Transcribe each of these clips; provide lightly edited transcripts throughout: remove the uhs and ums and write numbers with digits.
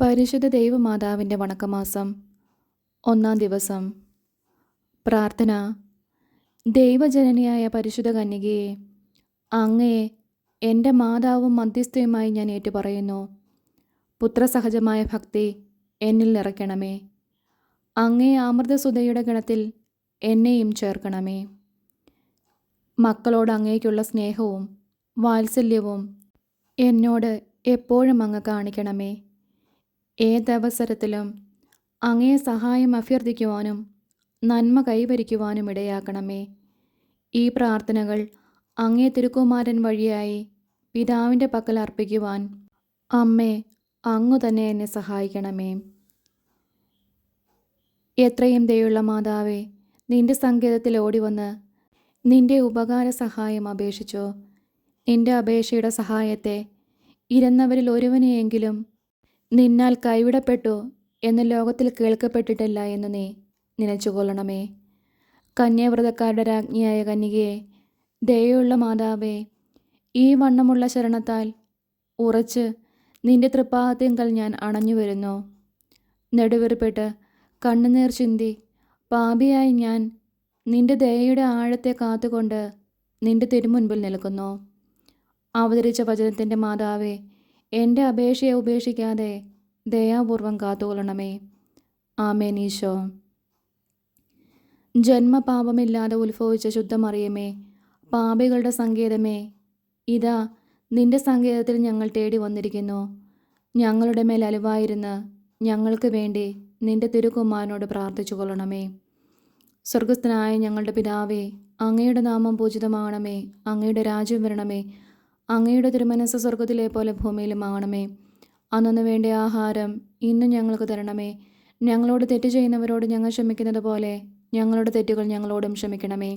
പരിശുദ്ധ ദൈവമാതാവിൻ്റെ വണക്കമാസം 1-ാം ദിവസം. പ്രാർത്ഥന. ദൈവജനനിയായ പരിശുദ്ധ കന്യകയെ, അങ്ങയെ എൻ്റെ മാതാവും മധ്യസ്ഥയുമായി ഞാൻ ഏറ്റുപറയുന്നു. പുത്രസഹജമായ ഭക്തി എന്നിൽ നിറയ്ക്കണമേ. അങ്ങയെ അമൃതസുധയുടെ ഗണത്തിൽ എന്നെയും ചേർക്കണമേ. മക്കളോട് അങ്ങേക്കുള്ള സ്നേഹവും വാത്സല്യവും എന്നോട് എപ്പോഴും അങ്ങ് കാണിക്കണമേ. ഏതവസരത്തിലും അങ്ങയെ സഹായം അഭ്യർത്ഥിക്കുവാനും നന്മ കൈവരിക്കുവാനും ഇടയാക്കണമേ. ഈ പ്രാർത്ഥനകൾ അങ്ങേ തിരുക്കുമാരൻ വഴിയായി പിതാവിൻ്റെ പക്കൽ അർപ്പിക്കുവാൻ അമ്മേ, അങ്ങു തന്നെ എന്നെ സഹായിക്കണമേ. എത്രയും ദയുള്ള മാതാവേ, നിന്റെ സങ്കേതത്തിൽ ഓടിവന്ന് നിന്റെ ഉപകാര സഹായം അപേക്ഷിച്ചു. നിന്റെ അപേക്ഷയുടെ സഹായത്തെ ഇരുന്നവരിൽ ഒരുവനെയെങ്കിലും നിന്നാൽ കൈവിടപ്പെട്ടു എന്ന് ലോകത്തിൽ കേൾക്കപ്പെട്ടിട്ടില്ല എന്ന് നീ നനച്ചുകൊള്ളണമേ. കന്യാവ്രതക്കാരുടെ രാജ്ഞിയായ കന്യകയെ, ദയയുള്ള മാതാവേ, ഈ വണ്ണമുള്ള ശരണത്താൽ ഉറച്ച് നിന്റെ തൃപ്പാദത്തിങ്കൽ ഞാൻ അണഞ്ഞു വരുന്നു. നെടുവീർപ്പിട്ട് കണ്ണുനീർ ചിന്തി പാപിയായി ഞാൻ നിന്റെ ദയയുടെ ആഴത്തെ കാത്തുകൊണ്ട് നിന്റെ തിരുമുൻപിൽ നിൽക്കുന്നു. അവതരിച്ച വചനത്തിൻ്റെ മാതാവേ, എൻ്റെ അപേക്ഷയെ ഉപേക്ഷിക്കാതെ ദയാപൂർവം കാത്തുകൊള്ളണമേ. ആമേൻ. ഈശോ. ജന്മപാപമില്ലാതെ ഉത്ഭവിച്ച ശുദ്ധമറിയമേ, പാപികളുടെ സങ്കേതമേ, ഇതാ നിന്റെ സങ്കേതത്തിൽ ഞങ്ങൾ തേടി വന്നിരിക്കുന്നു. ഞങ്ങളുടെ മേൽ അലിവായിരുന്ന് ഞങ്ങൾക്ക് വേണ്ടി നിന്റെ തിരുക്കുമാരനോട് പ്രാർത്ഥിച്ചു കൊള്ളണമേ. സ്വർഗസ്ഥനായ ഞങ്ങളുടെ പിതാവേ, അങ്ങയുടെ നാമം പൂജിതമാകണമേ. അങ്ങയുടെ രാജ്യം വരണമേ. അങ്ങയുടെ തിരുമനസ്സ് സ്വർഗത്തിലെ പോലെ ഭൂമിയിലുമാകണമേ. അന്നു വേണ്ട ആഹാരം ഇന്നും ഞങ്ങൾക്ക് തരണമേ. ഞങ്ങളോട് തെറ്റ് ചെയ്യുന്നവരോട് ഞങ്ങൾ ക്ഷമിക്കുന്നത് പോലെ ഞങ്ങളുടെ തെറ്റുകൾ ഞങ്ങളോടും ക്ഷമിക്കണമേ.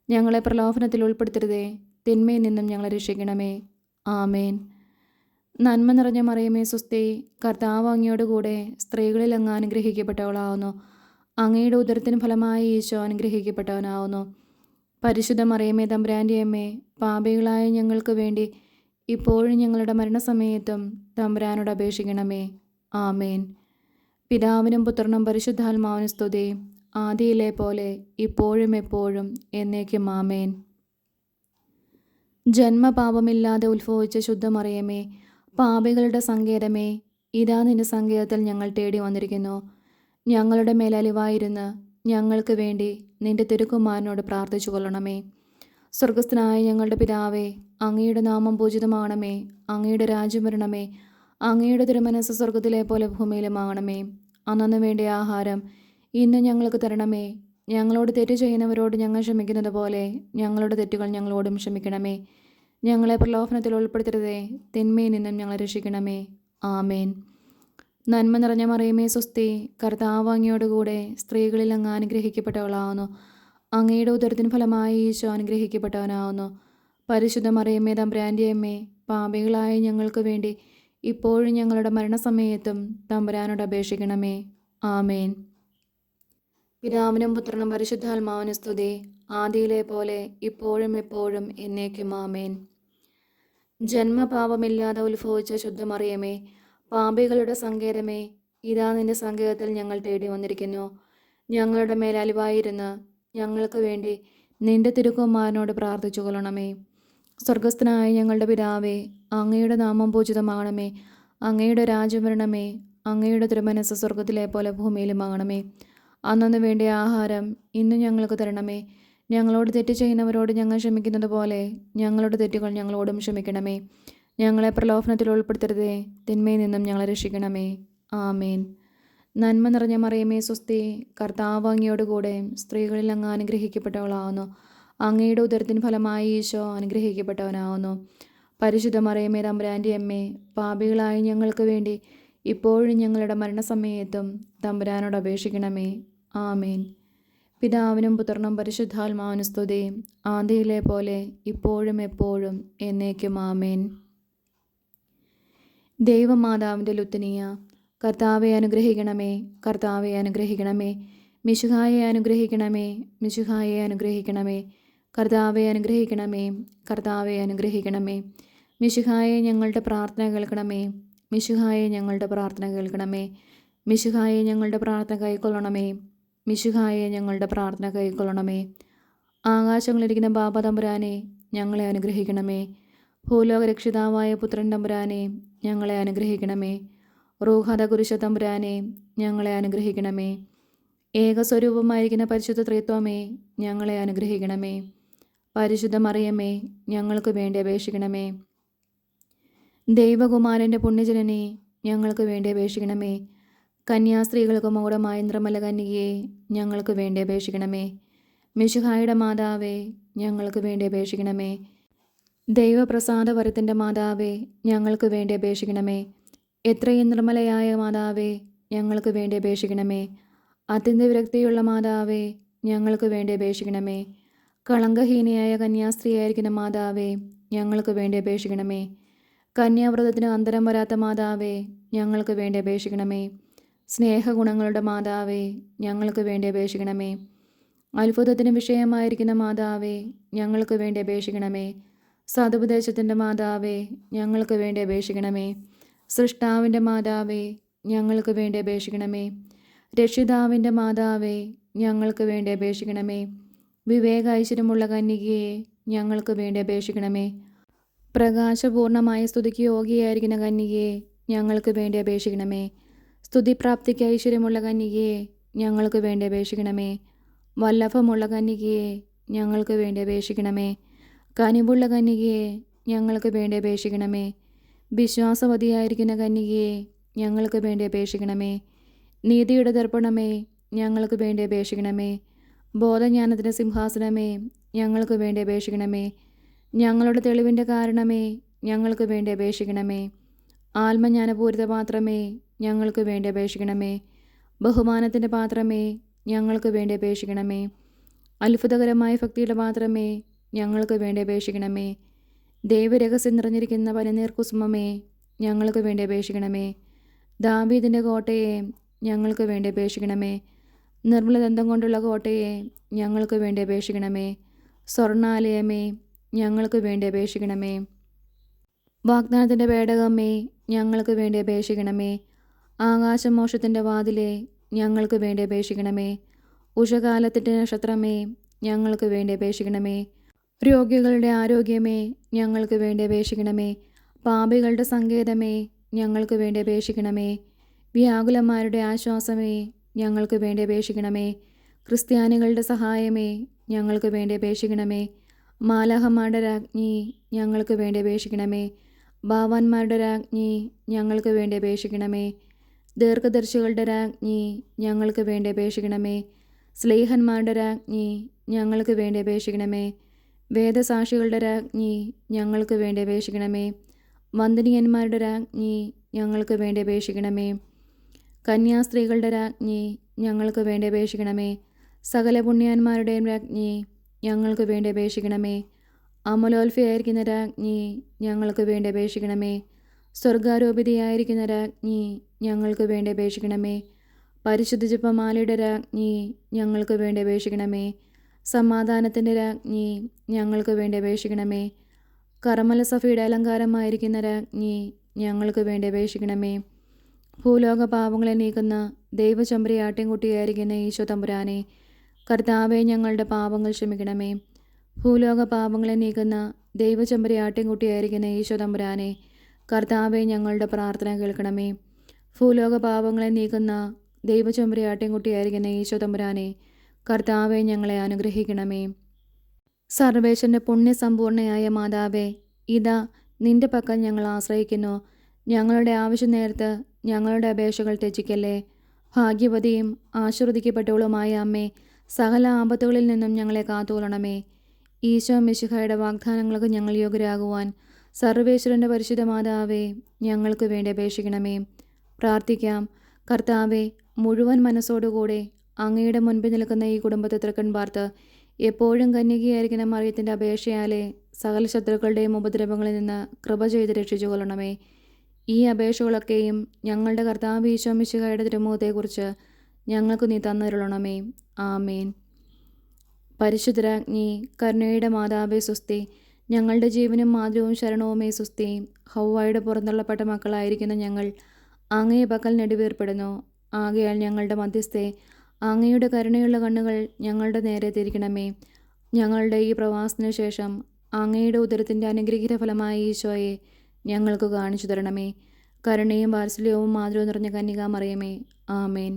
ഞങ്ങളെ പ്രലോഭനത്തിൽ ഉൾപ്പെടുത്തരുതേ, തിന്മയിൽ നിന്നും ഞങ്ങളെ രക്ഷിക്കണമേ. ആമേൻ. നന്മ നിറഞ്ഞ മറിയമേ, സ്വസ്തി, കർത്താവ് അങ്ങയോടുകൂടെ സ്ത്രീകളിൽ അങ്ങ് അനുഗ്രഹിക്കപ്പെട്ടവളാവുന്നു. അങ്ങയുടെ ഉദരത്തിന് ഫലമായി ഈശോ അനുഗ്രഹിക്കപ്പെട്ടവനാവുന്നു. പരിശുദ്ധ മറിയമേ, തമ്പുരാൻ്റെ അമ്മേ, പാപികളായ ഞങ്ങൾക്ക് വേണ്ടി ഇപ്പോഴും ഞങ്ങളുടെ മരണസമയത്തും തമ്പുരാനോട് അപേക്ഷിക്കണമേ. ആമേൻ. പിതാവിനും പുത്രനും പരിശുദ്ധാത്മാവിനും സ്തുതി, ആദിയിലെ പോലെ ഇപ്പോഴും എപ്പോഴും എന്നേക്കും. ആമേൻ. ജന്മപാപമില്ലാതെ ഉത്ഭവിച്ച ശുദ്ധമറിയമേ, പാപികളുടെ സങ്കേതമേ, ഇതാ നിന്റെ സങ്കേതത്തിൽ ഞങ്ങൾ തേടി വന്നിരിക്കുന്നു. ഞങ്ങളുടെ മേലലിവായിരുന്ന് ഞങ്ങൾക്ക് വേണ്ടി നിന്റെ തിരുക്കുമാരനോട് പ്രാർത്ഥിച്ചു കൊള്ളണമേ. സ്വർഗസ്ഥനായ ഞങ്ങളുടെ പിതാവേ, അങ്ങയുടെ നാമം പൂജിതമാകണമേ. അങ്ങയുടെ രാജ്യം വരണമേ. അങ്ങയുടെ തിരുമനസ്സ് സ്വർഗത്തിലെ പോലെ ഭൂമിയിലുമാകണമേ. അന്നു വേണ്ട ആഹാരം ഇന്ന് ഞങ്ങൾക്ക് തരണമേ. ഞങ്ങളോട് തെറ്റ് ചെയ്യുന്നവരോട് ഞങ്ങൾ ക്ഷമിക്കുന്നത് പോലെ ഞങ്ങളുടെ തെറ്റുകൾ ഞങ്ങളോടും ക്ഷമിക്കണമേ. ഞങ്ങളെ പ്രലോഭനത്തിൽ ഉൾപ്പെടുത്തരുതേ, തിന്മയിൽ നിന്നും ഞങ്ങളെ രക്ഷിക്കണമേ. ആമേൻ. നന്മ നിറഞ്ഞ മറിയമേ, സ്വസ്തി, കർത്താവ് അങ്ങയോടുകൂടെ സ്ത്രീകളിൽ അങ്ങ് അനുഗ്രഹിക്കപ്പെട്ടവളാവുന്നു. അങ്ങയുടെ ഉദരത്തിന് ഫലമായി ഈശോ അനുഗ്രഹിക്കപ്പെട്ടവനാവുന്നു. പരിശുദ്ധ മറിയമേ, തമ്പുരാൻ്റെ അമ്മേ, പാപികളായ ഞങ്ങൾക്ക് വേണ്ടി ഇപ്പോഴും ഞങ്ങളുടെ മരണസമയത്തും തമ്പുരാനോട് അപേക്ഷിക്കണമേ. ആമേൻ. പിതാവിനും പുത്രനും പരിശുദ്ധാത്മാവിനും സ്തുതി, ആദിയിലെ പോലെ ഇപ്പോഴും എപ്പോഴും എന്നേക്കും. ആമേൻ. ജന്മപാപമില്ലാതെ ഉത്ഭവിച്ച ശുദ്ധമറിയമേ, പാപികളുടെ സങ്കേതമേ, ഇതാ നിന്റെ സങ്കേതത്തിൽ ഞങ്ങൾ തേടി വന്നിരിക്കുന്നു. ഞങ്ങളുടെ മേൽ അലിവായിരുന്ന് ഞങ്ങൾക്ക് വേണ്ടി നിന്റെ തിരുക്കുമാരനോട് പ്രാർത്ഥിച്ചു കൊള്ളണമേ. സ്വർഗസ്ഥനായ ഞങ്ങളുടെ പിതാവേ, അങ്ങയുടെ നാമം പൂജിതമാകണമേ. അങ്ങയുടെ രാജ്യം വരണമേ. അങ്ങയുടെ തിരുമനസ്സ് സ്വർഗത്തിലെ പോലെ ഭൂമിയിലുമാകണമേ. അന്നു വേണ്ട ആഹാരം ഇന്ന് ഞങ്ങൾക്ക് തരണമേ. ഞങ്ങളോട് തെറ്റ് ചെയ്യുന്നവരോട് ഞങ്ങൾ ക്ഷമിക്കുന്നത് പോലെ ഞങ്ങളുടെ തെറ്റുകൾ ഞങ്ങളോടും ക്ഷമിക്കണമേ. ഞങ്ങളെ പ്രലോഭനത്തിൽ ഉൾപ്പെടുത്തരുതേ, തിന്മയിൽ നിന്നും ഞങ്ങളെ രക്ഷിക്കണമേ. ആമേൻ. നന്മ നിറഞ്ഞ മറിയമേ, സ്വസ്തി, കർത്താവ് അങ്ങയോടുകൂടെ സ്ത്രീകളിൽ അങ്ങ് അനുഗ്രഹിക്കപ്പെട്ടവളാവുന്നു. അങ്ങയുടെ ഉദരത്തിന് ഫലമായി ഈശോ അനുഗ്രഹിക്കപ്പെട്ടവനാവുന്നു. പരിശുദ്ധ മറിയമേ, തമ്പുരാൻ്റെ അമ്മേ, പാപികളായ ഞങ്ങൾക്ക് വേണ്ടി ഇപ്പോഴും ഞങ്ങളുടെ മരണസമയത്തും തമ്പുരാനോട് അപേക്ഷിക്കണമേ. ആമേൻ. പിതാവിനും പുത്രനും പരിശുദ്ധാത്മാവിനും സ്തുതി, ആദിയിലെ പോലെ ഇപ്പോഴും എപ്പോഴും എന്നേക്കും. ആമേൻ. ദൈവമാതാവിൻ്റെ ലുത്തനിയ. കർത്താവെ അനുഗ്രഹിക്കണമേ. കർത്താവെ അനുഗ്രഹിക്കണമേ. മിശിഹായെ അനുഗ്രഹിക്കണമേ. മിശിഹായെ അനുഗ്രഹിക്കണമേ. കർത്താവെ അനുഗ്രഹിക്കണമേ. കർത്താവെ അനുഗ്രഹിക്കണമേ. മിശിഹായെ ഞങ്ങളുടെ പ്രാർത്ഥന കേൾക്കണമേ. മിശിഹായെ ഞങ്ങളുടെ പ്രാർത്ഥന കേൾക്കണമേ. മിശിഹായെ ഞങ്ങളുടെ പ്രാർത്ഥന കൈക്കൊള്ളണമേ. മിശിഹായെ ഞങ്ങളുടെ പ്രാർത്ഥന കൈക്കൊള്ളണമേ. ആകാശങ്ങളിരിക്കുന്ന ബാബ തമ്പുരാനെ ഞങ്ങളെ അനുഗ്രഹിക്കണമേ. ഭൂലോക രക്ഷിതാവായ പുത്രൻ തമ്പുരാനെ ഞങ്ങളെ അനുഗ്രഹിക്കണമേ. റൂഹത കുരിശ തമ്പുരാനെ ഞങ്ങളെ അനുഗ്രഹിക്കണമേ. ഏകസ്വരൂപമായിരിക്കുന്ന പരിശുദ്ധ ത്രിത്വമേ ഞങ്ങളെ അനുഗ്രഹിക്കണമേ. പരിശുദ്ധ മറിയമേ ഞങ്ങൾക്ക് വേണ്ടി അപേക്ഷിക്കണമേ. ദൈവകുമാരൻ്റെ പുണ്യജനനെ ഞങ്ങൾക്ക് വേണ്ടി അപേക്ഷിക്കണമേ. കന്യാസ്ത്രീകൾക്ക് മകുടമായ നിർമ്മല കന്യകയെ ഞങ്ങൾക്ക് വേണ്ടി അപേക്ഷിക്കണമേ. മിശിഹായുടെ മാതാവേ ഞങ്ങൾക്ക് വേണ്ടി അപേക്ഷിക്കണമേ. ദൈവപ്രസാദവരത്തിൻ്റെ മാതാവേ ഞങ്ങൾക്ക് വേണ്ടി അപേക്ഷിക്കണമേ. എത്രയും നിർമ്മലയായ മാതാവേ ഞങ്ങൾക്ക് വേണ്ടി അപേക്ഷിക്കണമേ. അത്യന്ത വിരക്തിയുള്ള മാതാവേ ഞങ്ങൾക്ക് വേണ്ടി അപേക്ഷിക്കണമേ. കളങ്കഹീനയായ കന്യാസ്ത്രീയായിരിക്കുന്ന മാതാവേ ഞങ്ങൾക്ക് വേണ്ടി അപേക്ഷിക്കണമേ. കന്യാവ്രതത്തിന് അന്തരം വരാത്ത മാതാവേ ഞങ്ങൾക്ക് വേണ്ടി അപേക്ഷിക്കണമേ. സ്നേഹഗുണങ്ങളുടെ മാതാവേ ഞങ്ങൾക്ക് വേണ്ടി അപേക്ഷിക്കണമേ. അത്ഭുതത്തിന് വിഷയമായിരിക്കുന്ന മാതാവേ ഞങ്ങൾക്ക് വേണ്ടി അപേക്ഷിക്കണമേ. സതുപദേശത്തിൻ്റെ മാതാവേ ഞങ്ങൾക്ക് വേണ്ടി അപേക്ഷിക്കണമേ. സൃഷ്ടാവിൻ്റെ മാതാവേ ഞങ്ങൾക്ക് വേണ്ടി അപേക്ഷിക്കണമേ. രക്ഷിതാവിൻ്റെ മാതാവേ ഞങ്ങൾക്ക് വേണ്ടി അപേക്ഷിക്കണമേ. വിവേക ഐശ്വര്യമുള്ള കന്യകയെ ഞങ്ങൾക്ക് വേണ്ടി അപേക്ഷിക്കണമേ. പ്രകാശപൂർണമായ സ്തുതിക്ക് യോഗ്യയായിരിക്കുന്ന കന്യകയെ ഞങ്ങൾക്ക് വേണ്ടി അപേക്ഷിക്കണമേ. സ്തുതിപ്രാപ്തിക്ക് ഐശ്വര്യമുള്ള കന്യകയെ ഞങ്ങൾക്ക് വേണ്ടി അപേക്ഷിക്കണമേ. വല്ലഭമുള്ള കന്യകയെ ഞങ്ങൾക്ക് വേണ്ടി അപേക്ഷിക്കണമേ. കനിവുള്ള കന്യകയെ ഞങ്ങൾക്ക് വേണ്ടി അപേക്ഷിക്കണമേ. വിശ്വാസവതിയായിരിക്കുന്ന കന്യകയെ ഞങ്ങൾക്ക് വേണ്ടി അപേക്ഷിക്കണമേ. നീതിയുടെ ദർപ്പണമേ ഞങ്ങൾക്ക് വേണ്ടി അപേക്ഷിക്കണമേ. ബോധജ്ഞാനത്തിൻ്റെ സിംഹാസനമേ ഞങ്ങൾക്ക് വേണ്ടി അപേക്ഷിക്കണമേ. ഞങ്ങളുടെ തെളിവിൻ്റെ കാരണമേ ഞങ്ങൾക്ക് വേണ്ടി അപേക്ഷിക്കണമേ. ആത്മജ്ഞാനപൂരിത പാത്രമേ ഞങ്ങൾക്ക് വേണ്ടി അപേക്ഷിക്കണമേ. ബഹുമാനത്തിൻ്റെ പാത്രമേ ഞങ്ങൾക്ക് വേണ്ടി അപേക്ഷിക്കണമേ. അത്ഭുതകരമായ ഭക്തിയുടെ പാത്രമേ ഞങ്ങൾക്ക് വേണ്ടി അപേക്ഷിക്കണമേ. ദൈവരഹസ്യം നിറഞ്ഞിരിക്കുന്ന പനിനീർ കുസുമമേ ഞങ്ങൾക്ക് വേണ്ടി അപേക്ഷിക്കണമേ. ദാവീദിൻ്റെ കോട്ടയെ ഞങ്ങൾക്ക് വേണ്ടി അപേക്ഷിക്കണമേ. നിർമ്മലദന്തം കൊണ്ടുള്ള കോട്ടയെ ഞങ്ങൾക്ക് വേണ്ടി അപേക്ഷിക്കണമേ. സ്വർണാലയമേ ഞങ്ങൾക്ക് വേണ്ടി അപേക്ഷിക്കണമേ. വാഗ്ദാനത്തിൻ്റെ പേടകമേ ഞങ്ങൾക്ക് വേണ്ടി അപേക്ഷിക്കണമേ. ആകാശമോക്ഷത്തിൻ്റെ വാതിലെ ഞങ്ങൾക്ക് വേണ്ടി അപേക്ഷിക്കണമേ. ഉഷകാലത്തിൻ്റെ നക്ഷത്രമേ ഞങ്ങൾക്ക് വേണ്ടി അപേക്ഷിക്കണമേ. രോഗികളുടെ ആരോഗ്യമേ ഞങ്ങൾക്ക് വേണ്ടി അപേക്ഷിക്കണമേ. പാപികളുടെ സങ്കേതമേ ഞങ്ങൾക്ക് വേണ്ടി അപേക്ഷിക്കണമേ. വ്യാകുലന്മാരുടെ ആശ്വാസമേ ഞങ്ങൾക്ക് വേണ്ടി അപേക്ഷിക്കണമേ. ക്രിസ്ത്യാനികളുടെ സഹായമേ ഞങ്ങൾക്ക് വേണ്ടി അപേക്ഷിക്കണമേ. മാലാഹമാരുടെ രാജ്ഞി ഞങ്ങൾക്ക് വേണ്ടി അപേക്ഷിക്കണമേ. ഭാവാന്മാരുടെ രാജ്ഞി ഞങ്ങൾക്ക് വേണ്ടി അപേക്ഷിക്കണമേ. ദീർഘദർശികളുടെ രാജ്ഞി ഞങ്ങൾക്ക് വേണ്ടി അപേക്ഷിക്കണമേ. സ്ലീഹന്മാരുടെ രാജ്ഞി ഞങ്ങൾക്ക് വേണ്ടി അപേക്ഷിക്കണമേ. വേദസാക്ഷികളുടെ രാജ്ഞി ഞങ്ങൾക്ക് വേണ്ടി അപേക്ഷിക്കണമേ. വന്ദനീയന്മാരുടെ രാജ്ഞി ഞങ്ങൾക്ക് വേണ്ടി അപേക്ഷിക്കണമേ. കന്യാസ്ത്രീകളുടെ രാജ്ഞി ഞങ്ങൾക്ക് വേണ്ടി അപേക്ഷിക്കണമേ. സകല പുണ്യാന്മാരുടെയും രാജ്ഞി ഞങ്ങൾക്ക് വേണ്ടി അപേക്ഷിക്കണമേ. അമലോൽഫയായിരിക്കുന്ന രാജ്ഞി ഞങ്ങൾക്ക് വേണ്ടി അപേക്ഷിക്കണമേ. സ്വർഗാരോപിതയായിരിക്കുന്ന രാജ്ഞി ഞങ്ങൾക്ക് വേണ്ടി അപേക്ഷിക്കണമേ. പരിശുദ്ധ ജപമാലയുടെ രാജ്ഞി ഞങ്ങൾക്ക് വേണ്ടി അപേക്ഷിക്കണമേ. സമാധാനത്തിൻ്റെ രാജ്ഞി ഞങ്ങൾക്ക് വേണ്ടി അപേക്ഷിക്കണമേ. കർമ്മല സഭയുടെ അലങ്കാരമായിരിക്കുന്ന രാജ്ഞി ഞങ്ങൾക്ക് വേണ്ടി അപേക്ഷിക്കണമേ. ഭൂലോക പാപങ്ങളെ നീക്കുന്ന ദൈവചമ്പരി ആട്ടിൻകുട്ടിയായിരിക്കുന്ന ഈശോ തമ്പുരാനെ, കർത്താവെ ഞങ്ങളുടെ പാപങ്ങൾ ക്ഷമിക്കണമേ. ഭൂലോക പാപങ്ങളെ നീക്കുന്ന ദൈവചമ്പരി ആട്ടിൻകുട്ടിയായിരിക്കുന്ന ഈശോ തമ്പുരാനെ, കർത്താവെ ഞങ്ങളുടെ പ്രാർത്ഥന കേൾക്കണമേ. ഭൂലോക പാപങ്ങളെ നീക്കുന്ന ദൈവചമ്പരി ആട്ടിൻകുട്ടിയായിരിക്കുന്ന ഈശോ തമ്പുരാനെ, കർത്താവെ ഞങ്ങളെ അനുഗ്രഹിക്കണമേ. സർവേശ്വരൻ്റെ പുണ്യസമ്പൂർണയായ മാതാവേ, ഇതാ നിന്റെ പക്കൽ ഞങ്ങൾ ആശ്രയിക്കുന്നു. ഞങ്ങളുടെ ആവശ്യ നേരത്ത് ഞങ്ങളുടെ അപേക്ഷകൾ ത്യജിക്കല്ലേ. ഭാഗ്യവതിയും ആശീർവദിക്കപ്പെട്ടവളുമായ അമ്മേ, സകല ആപത്തുകളിൽ നിന്നും ഞങ്ങളെ കാത്തുകൊള്ളണമേ. ഈശോ മിശിഹായുടെ വാഗ്ദാനങ്ങൾക്ക് ഞങ്ങൾ യോഗ്യരാകുവാൻ സർവേശ്വരൻ്റെ പരിശുദ്ധ മാതാവേ, ഞങ്ങൾക്ക് വേണ്ടി അപേക്ഷിക്കണമേ. പ്രാർത്ഥിക്കാം. കർത്താവെ, മുഴുവൻ മനസ്സോടുകൂടെ അങ്ങയുടെ മുൻപിൽ നിൽക്കുന്ന ഈ കുടുംബത്തെ തൃക്കൺ പാർത്ത് എപ്പോഴും കന്യകയായിരിക്കുന്ന മറിയത്തിൻ്റെ അപേക്ഷയാലെ സകല ശത്രുക്കളുടെയും ഉപദ്രവങ്ങളിൽ നിന്ന് കൃപ ചെയ്ത് രക്ഷിച്ചു കൊള്ളണമേ. ഈ അപേക്ഷകളൊക്കെയും ഞങ്ങളുടെ കർത്താവ് ഈശോ മിശിഹായുടെ തിരുമുഖത്തെക്കുറിച്ച് ഞങ്ങൾക്ക് നീ തന്നരുളണമേ. ആമേൻ. പരിശുദ്ധരാജ്ഞി, കരുണയുടെ മാതാവേ സ്വസ്തി. ഞങ്ങളുടെ ജീവനും മാതൃവും ശരണവുമേ സുസ്തി. ഹൗവായുടെ പുറന്തള്ളപ്പെട്ട മക്കളായിരിക്കുന്ന ഞങ്ങൾ അങ്ങയെ പക്കൽ നെടുവീർപ്പെടുന്നു. ആകയാൽ ഞങ്ങളുടെ മധ്യസ്ഥെ, അങ്ങയുടെ കരുണയുള്ള കണ്ണുകൾ ഞങ്ങളുടെ നേരെ തിരിക്കണമേ. ഞങ്ങളുടെ ഈ പ്രവാസത്തിനു ശേഷം അങ്ങയുടെ ഉദരത്തിൻ്റെ അനുഗ്രഹീത ഫലമായ ഈശോയെ ഞങ്ങൾക്ക് കാണിച്ചു തരണമേ. കരുണയും വാത്സല്യവും മാതൃവും നിറഞ്ഞ കന്യകാമറിയമേ, ആമേൻ.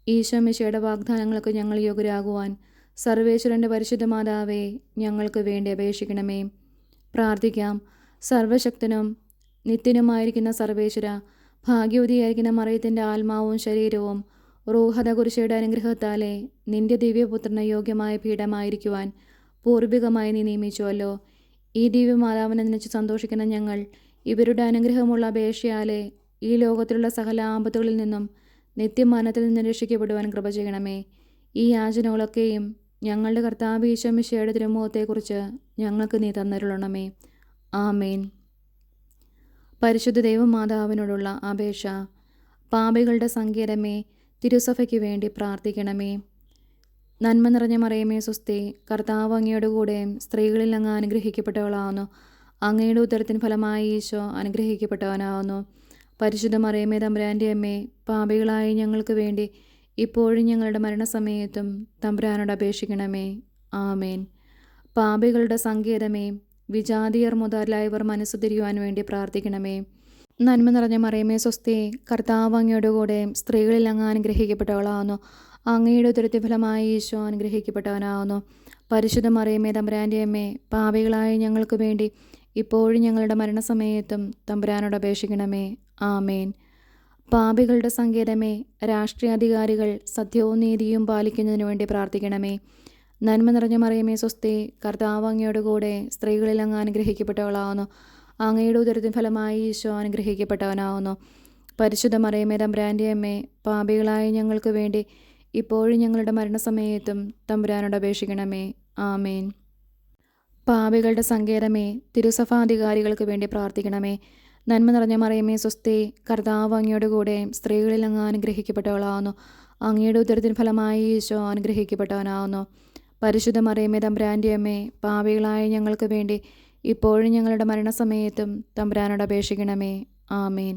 ഈശോ മിശിഹായുടെ വാഗ്ദാനങ്ങൾക്ക് ഞങ്ങൾ യോഗ്യരാകുവാൻ സർവേശ്വരൻ്റെ പരിശുദ്ധ മാതാവേ, ഞങ്ങൾക്ക് വേണ്ടി അപേക്ഷിക്കണമേ. പ്രാർത്ഥിക്കാം. സർവശക്തനും നിത്യനുമായിരിക്കുന്ന സർവേശ്വര, ഭാഗ്യവതിയായിരിക്കുന്ന മറിയത്തിൻ്റെ ആത്മാവും ശരീരവും റൂഹത കുരിശയുടെ അനുഗ്രഹത്താലെ നിന്റെ ദിവ്യപുത്രന് യോഗ്യമായ പീഠമായിരിക്കുവാൻ പൂർവികമായി നീ നിയമിച്ചുവല്ലോ. ഈ ദിവ്യമാതാവിനെ നിനച്ച് സന്തോഷിക്കുന്ന ഞങ്ങൾ ഇവരുടെ അനുഗ്രഹമുള്ള അപേക്ഷയാലെ ഈ ലോകത്തിലുള്ള സകല ആപത്തുകളിൽ നിന്നും നിത്യമരണത്തിൽ നിന്ന് രക്ഷിക്കപ്പെടുവാൻ കൃപ ചെയ്യണമേ. ഈ യാചനകളൊക്കെയും ഞങ്ങളുടെ കർത്താവ് ഈശോ മിശിഹായുടെ തിരുമുഖത്തെക്കുറിച്ച് ഞങ്ങൾക്ക് നീ തന്നരുളണമേ. ആമേൻ. പരിശുദ്ധ ദൈവമാതാവിനോടുള്ള അപേക്ഷ. പാപികളുടെ സങ്കേതമേ, തിരുസഭയ്ക്ക് വേണ്ടി പ്രാർത്ഥിക്കണമേ. നന്മ നിറഞ്ഞ മറിയമേ സുസ്തി, കർത്താവ് അങ്ങയുടെ കൂടെ സ്ത്രീകളിൽ അങ്ങ് അനുഗ്രഹിക്കപ്പെട്ടവളാവുന്നു. അങ്ങയുടെ ഉദരത്തിന് ഫലമായി ഈശോ അനുഗ്രഹിക്കപ്പെട്ടവനാവുന്നു. പരിശുദ്ധ മറിയമേ തമ്പുരാൻ്റെ അമ്മേ, പാപികളായ ഞങ്ങൾക്ക് വേണ്ടി ഇപ്പോഴും ഞങ്ങളുടെ മരണസമയത്തും തമ്പുരാനോട് അപേക്ഷിക്കണമേ. ആമേൻ. പാപികളുടെ സങ്കേതമേ, വിജാതിയർ മുതലായവർ മനസ്സു തിരിയുവാൻ വേണ്ടി പ്രാർത്ഥിക്കണമേ. നന്മ നിറഞ്ഞ മറിയമേ സ്വസ്തി, കർത്താവ് അങ്ങയുടെ കൂടെ സ്ത്രീകളിൽ അങ്ങ് അനുഗ്രഹിക്കപ്പെട്ടവളാവുന്നു. അങ്ങയുടെ ഉദരത്തിൻ ഫലമായി ഈശോ അനുഗ്രഹിക്കപ്പെട്ടവനാവുന്നു. പരിശുദ്ധ മറിയമേ തമ്പുരാൻ്റെ അമ്മേ, പാപികളായ ഞങ്ങൾക്ക് വേണ്ടി ഇപ്പോഴും ഞങ്ങളുടെ മരണസമയത്തും തമ്പുരാനോട് അപേക്ഷിക്കണമേ. ആമേൻ. പാപികളുടെ സങ്കേതമേ, രാഷ്ട്രീയാധികാരികൾ സത്യവും നീതിയും പാലിക്കുന്നതിനു വേണ്ടി പ്രാർത്ഥിക്കണമേ. നന്മ നിറഞ്ഞ മറിയമേ സ്വസ്തി, കർത്താവ് അങ്ങയുടെ കൂടെ സ്ത്രീകളിൽ അങ്ങ് അനുഗ്രഹിക്കപ്പെട്ടവളാവുന്നു. അങ്ങയുടെ ഉദരത്തിൻ ഫലമായി ഈശോ അനുഗ്രഹിക്കപ്പെട്ടവനാവുന്നു. പരിശുദ്ധ മറിയമേ തമ്പുരാൻ്റെ അമ്മേ, പാപികളായ ഞങ്ങൾക്ക് വേണ്ടി ഇപ്പോഴും ഞങ്ങളുടെ മരണസമയത്തും തമ്പുരാനോട് അപേക്ഷിക്കണമേ. ആമേൻ. പാപികളുടെ സങ്കേതമേ, തിരുസഭാധികാരികൾക്ക് വേണ്ടി പ്രാർത്ഥിക്കണമേ. നന്മ നിറഞ്ഞ മറിയമേ സ്വസ്തി, കർത്താവ് അങ്ങയുടെ കൂടെ സ്ത്രീകളിൽ അങ്ങ് അനുഗ്രഹിക്കപ്പെട്ടവളാവുന്നു. അങ്ങയുടെ ഉദരത്തിൻ ഫലമായി ഈശോ അനുഗ്രഹിക്കപ്പെട്ടവനാവുന്നു. പരിശുദ്ധ മറിയമേ തമ്പുരാൻ്റെ അമ്മേ, പാപികളായ ഞങ്ങൾക്ക് വേണ്ടി ഇപ്പോഴും ഞങ്ങളുടെ മരണസമയത്തും തമ്പുരാനോട് അപേക്ഷിക്കണമേ. ആമേൻ.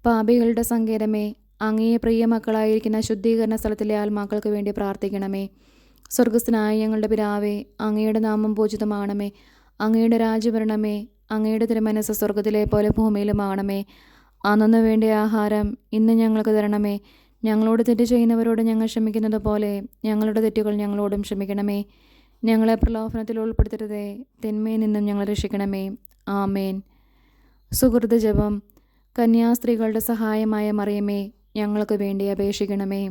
പാപികളുടെ സങ്കേതമേ, അങ്ങയെ പ്രിയ മക്കളായിരിക്കുന്ന ശുദ്ധീകരണ സ്ഥലത്തിലെ ആത്മാക്കൾക്ക് വേണ്ടി പ്രാർത്ഥിക്കണമേ. സ്വർഗസ്ഥനായ ഞങ്ങളുടെ പിതാവേ, അങ്ങയുടെ നാമം പൂജിതമാകണമേ. അങ്ങയുടെ രാജ്യഭരണമേ. അങ്ങയുടെ തിരുമനസ്സ് സ്വർഗത്തിലെ പോലെ ഭൂമിയിലുമാകണമേ. അന്നു വേണ്ടിയ ആഹാരം ഇന്ന് ഞങ്ങൾക്ക് തരണമേ. ഞങ്ങളോട് തെറ്റ് ചെയ്യുന്നവരോട് ഞങ്ങൾ ക്ഷമിക്കുന്നത് പോലെ ഞങ്ങളുടെ തെറ്റുകൾ ഞങ്ങളോടും ക്ഷമിക്കണമേ. ഞങ്ങളെ പ്രലോഭനത്തിൽ ഉൾപ്പെടുത്തരുതേ, തിന്മയിൽ നിന്നും ഞങ്ങളെ രക്ഷിക്കണമേ. ആമേൻ. സുഹൃത ജപം. കന്യാസ്ത്രീകളുടെ സഹായമായ മറിയമേ, ഞങ്ങൾക്ക് വേണ്ടി അപേക്ഷിക്കണമേ.